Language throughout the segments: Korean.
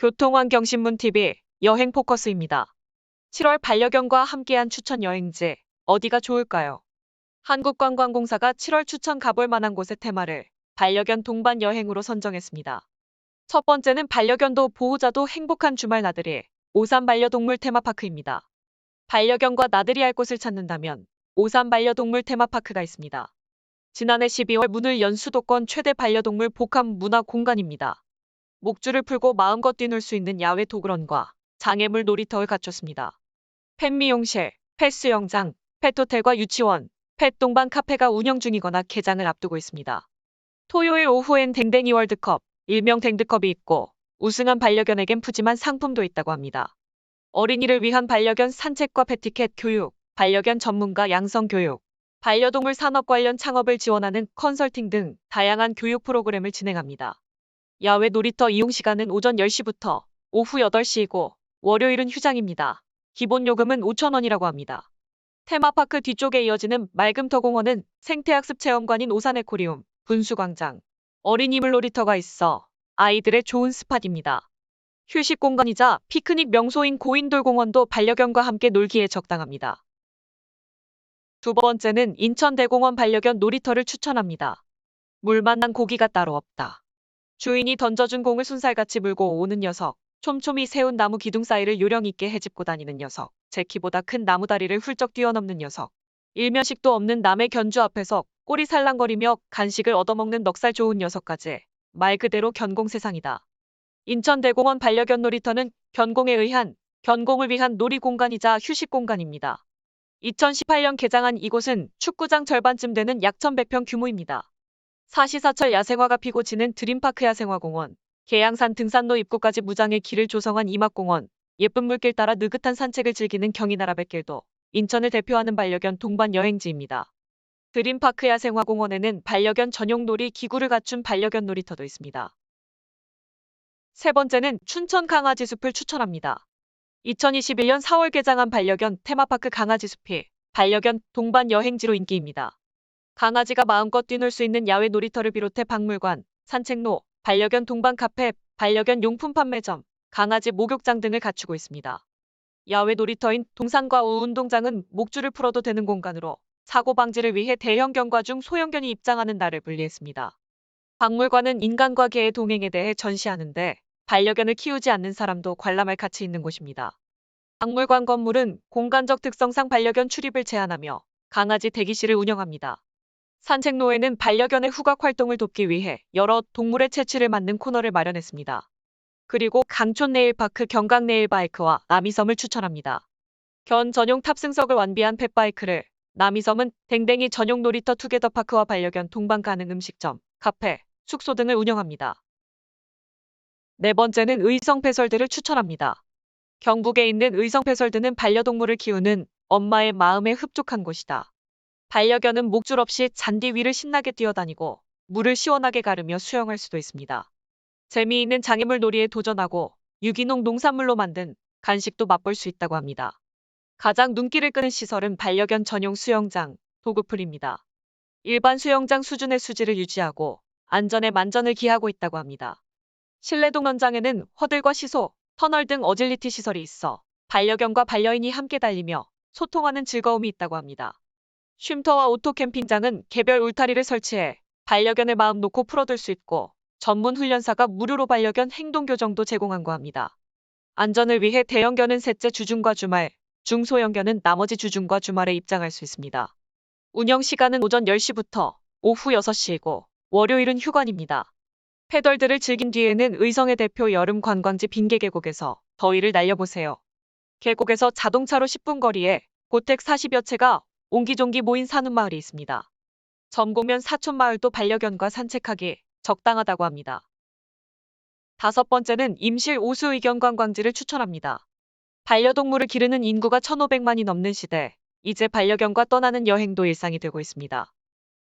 교통환경신문TV 여행 포커스입니다. 7월 반려견과 함께한 추천 여행지 어디가 좋을까요? 한국관광공사가 7월 추천 가볼 만한 곳의 테마를 반려견 동반 여행으로 선정했습니다. 첫 번째는 반려견도 보호자도 행복한 주말 나들이 오산 반려동물 테마파크입니다. 반려견과 나들이 할 곳을 찾는다면 오산 반려동물 테마파크가 있습니다. 지난해 12월 문을 연 수도권 최대 반려동물 복합 문화 공간입니다. 목줄을 풀고 마음껏 뛰놀 수 있는 야외 도그런과 장애물 놀이터를 갖췄습니다. 펫 미용실, 펫 수영장, 펫호텔과 유치원, 펫 동반 카페가 운영 중이거나 개장을 앞두고 있습니다. 토요일 오후엔 댕댕이 월드컵, 일명 댕드컵이 있고 우승한 반려견에겐 푸짐한 상품도 있다고 합니다. 어린이를 위한 반려견 산책과 펫티켓 교육, 반려견 전문가 양성 교육, 반려동물 산업 관련 창업을 지원하는 컨설팅 등 다양한 교육 프로그램을 진행합니다. 야외 놀이터 이용 시간은 오전 10시부터 오후 8시이고 월요일은 휴장입니다. 기본 요금은 5,000원이라고 합니다. 테마파크 뒤쪽에 이어지는 맑음터공원은 생태학습 체험관인 오산에코리움, 분수광장, 어린이 물놀이터가 있어 아이들의 좋은 스팟입니다. 휴식 공간이자 피크닉 명소인 고인돌공원도 반려견과 함께 놀기에 적당합니다. 두 번째는 인천대공원 반려견 놀이터를 추천합니다. 물 만난 고기가 따로 없다. 주인이 던져준 공을 순살같이 물고 오는 녀석, 촘촘히 세운 나무 기둥 사이를 요령 있게 헤집고 다니는 녀석, 제 키보다 큰 나무다리를 훌쩍 뛰어넘는 녀석, 일면식도 없는 남의 견주 앞에서 꼬리 살랑거리며 간식을 얻어먹는 넉살 좋은 녀석까지 말 그대로 견공 세상이다. 인천대공원 반려견 놀이터는 견공을 위한 놀이 공간이자 휴식 공간입니다. 2018년 개장한 이곳은 축구장 절반쯤 되는 약 1,100평 규모입니다. 사시사철 야생화가 피고 지는 드림파크 야생화공원, 계양산 등산로 입구까지 무장의 길을 조성한 이막공원, 예쁜 물길 따라 느긋한 산책을 즐기는 경인아라뱃길도 인천을 대표하는 반려견 동반 여행지입니다. 드림파크 야생화공원에는 반려견 전용 놀이 기구를 갖춘 반려견 놀이터도 있습니다. 세 번째는 춘천 강아지숲을 추천합니다. 2021년 4월 개장한 반려견 테마파크 강아지숲이 반려견 동반 여행지로 인기입니다. 강아지가 마음껏 뛰놀 수 있는 야외 놀이터를 비롯해 박물관, 산책로, 반려견 동반 카페, 반려견 용품 판매점, 강아지 목욕장 등을 갖추고 있습니다. 야외 놀이터인 동산과 운동장은 목줄을 풀어도 되는 공간으로 사고 방지를 위해 대형견과 중 소형견이 입장하는 날을 분리했습니다. 박물관은 인간과 개의 동행에 대해 전시하는데 반려견을 키우지 않는 사람도 관람할 가치 있는 곳입니다. 박물관 건물은 공간적 특성상 반려견 출입을 제한하며 강아지 대기실을 운영합니다. 산책로에는 반려견의 후각 활동을 돕기 위해 여러 동물의 채취를 맡는 코너를 마련했습니다. 그리고 강촌 네일파크 경강 네일바이크와 남이섬을 추천합니다. 견 전용 탑승석을 완비한 펫바이크를, 남이섬은 댕댕이 전용 놀이터 투게더파크와 반려견 동반 가능 음식점, 카페, 숙소 등을 운영합니다. 네 번째는 의성패설드를 추천합니다. 경북에 있는 의성패설드는 반려동물을 키우는 엄마의 마음에 흡족한 곳이다. 반려견은 목줄 없이 잔디 위를 신나게 뛰어다니고 물을 시원하게 가르며 수영할 수도 있습니다. 재미있는 장애물 놀이에 도전하고 유기농 농산물로 만든 간식도 맛볼 수 있다고 합니다. 가장 눈길을 끄는 시설은 반려견 전용 수영장, 도그풀입니다. 일반 수영장 수준의 수질을 유지하고 안전에 만전을 기하고 있다고 합니다. 실내 동원장에는 허들과 시소, 터널 등 어질리티 시설이 있어 반려견과 반려인이 함께 달리며 소통하는 즐거움이 있다고 합니다. 쉼터와 오토캠핑장은 개별 울타리를 설치해 반려견을 마음 놓고 풀어둘 수 있고 전문 훈련사가 무료로 반려견 행동교정도 제공한고 합니다. 안전을 위해 대형견은 셋째 주중과 주말, 중소형견은 나머지 주중과 주말에 입장할 수 있습니다. 운영 시간은 오전 10시부터 오후 6시이고 월요일은 휴관입니다. 패덜들을 즐긴 뒤에는 의성의 대표 여름 관광지 빙계계곡에서 더위를 날려보세요. 계곡에서 자동차로 10분 거리에 고택 40여 채가 옹기종기 모인 산운마을이 있습니다. 점고면 사촌마을도 반려견과 산책하기 적당하다고 합니다. 다섯 번째는 임실 오수의견 관광지를 추천합니다. 반려동물을 기르는 인구가 1,500만이 넘는 시대, 이제 반려견과 떠나는 여행도 일상이 되고 있습니다.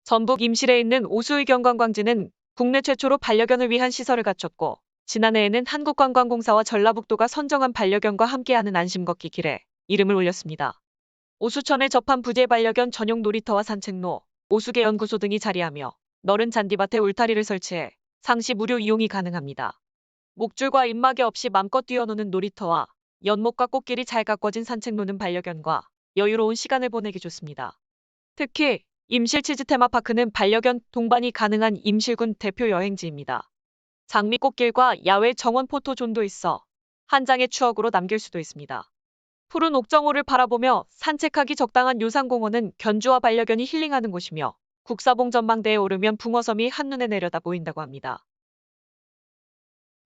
전북 임실에 있는 오수의견 관광지는 국내 최초로 반려견을 위한 시설을 갖췄고 지난해에는 한국관광공사와 전라북도가 선정한 반려견과 함께하는 안심 걷기 길에 이름을 올렸습니다. 오수천에 접한 부재 반려견 전용 놀이터와 산책로, 오수계 연구소 등이 자리하며 너른 잔디밭에 울타리를 설치해 상시 무료 이용이 가능합니다. 목줄과 입마개 없이 맘껏 뛰어노는 놀이터와 연못과 꽃길이 잘 가꿔진 산책 노는 반려견과 여유로운 시간을 보내기 좋습니다. 특히 임실치즈 테마파크는 반려견 동반이 가능한 임실군 대표 여행지입니다. 장미꽃길과 야외 정원 포토존도 있어 한 장의 추억으로 남길 수도 있습니다. 푸른 옥정호를 바라보며 산책하기 적당한 요산공원은 견주와 반려견이 힐링하는 곳이며 국사봉 전망대에 오르면 붕어섬이 한눈에 내려다 보인다고 합니다.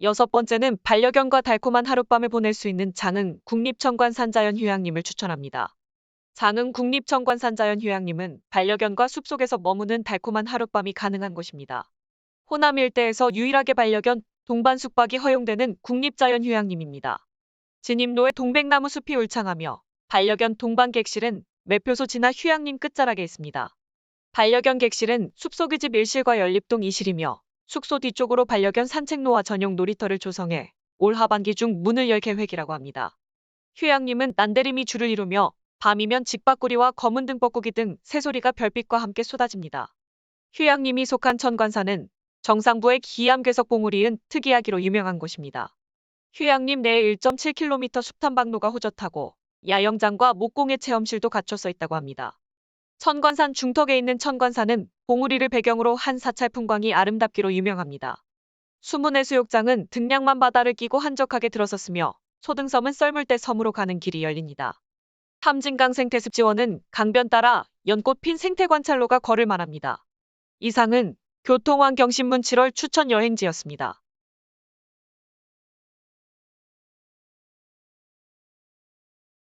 여섯 번째는 반려견과 달콤한 하룻밤을 보낼 수 있는 장흥 국립청관 산자연 휴양림을 추천합니다. 장흥 국립청관 산자연 휴양림은 반려견과 숲속에서 머무는 달콤한 하룻밤이 가능한 곳입니다. 호남 일대에서 유일하게 반려견 동반 숙박이 허용되는 국립자연휴양림입니다. 진입로에 동백나무 숲이 울창하며 반려견 동반 객실은 매표소 지나 휴양림 끝자락에 있습니다. 반려견 객실은 숲속의 집 1실과 연립동 2실이며 숙소 뒤쪽으로 반려견 산책로와 전용 놀이터를 조성해 올 하반기 중 문을 열 계획이라고 합니다. 휴양림은 난데림이 줄을 이루며 밤이면 직박구리와 검은 등뻐꾸기 등 새소리가 별빛과 함께 쏟아집니다. 휴양림이 속한 천관산은 정상부의 기암괴석 봉우리 이은 특이하기로 유명한 곳입니다. 휴양림 내에 1.7km 숲탐방로가 호젓하고 야영장과 목공예 체험실도 갖춰져 있다고 합니다. 천관산 중턱에 있는 천관산은 봉우리를 배경으로 한 사찰 풍광이 아름답기로 유명합니다. 숨은 해수욕장은 등량만 바다를 끼고 한적하게 들어섰으며 소등섬은 썰물 때 섬으로 가는 길이 열립니다. 탐진강 생태습지원은 강변 따라 연꽃 핀 생태관찰로가 걸을 만합니다. 이상은 교통환경신문 7월 추천 여행지였습니다.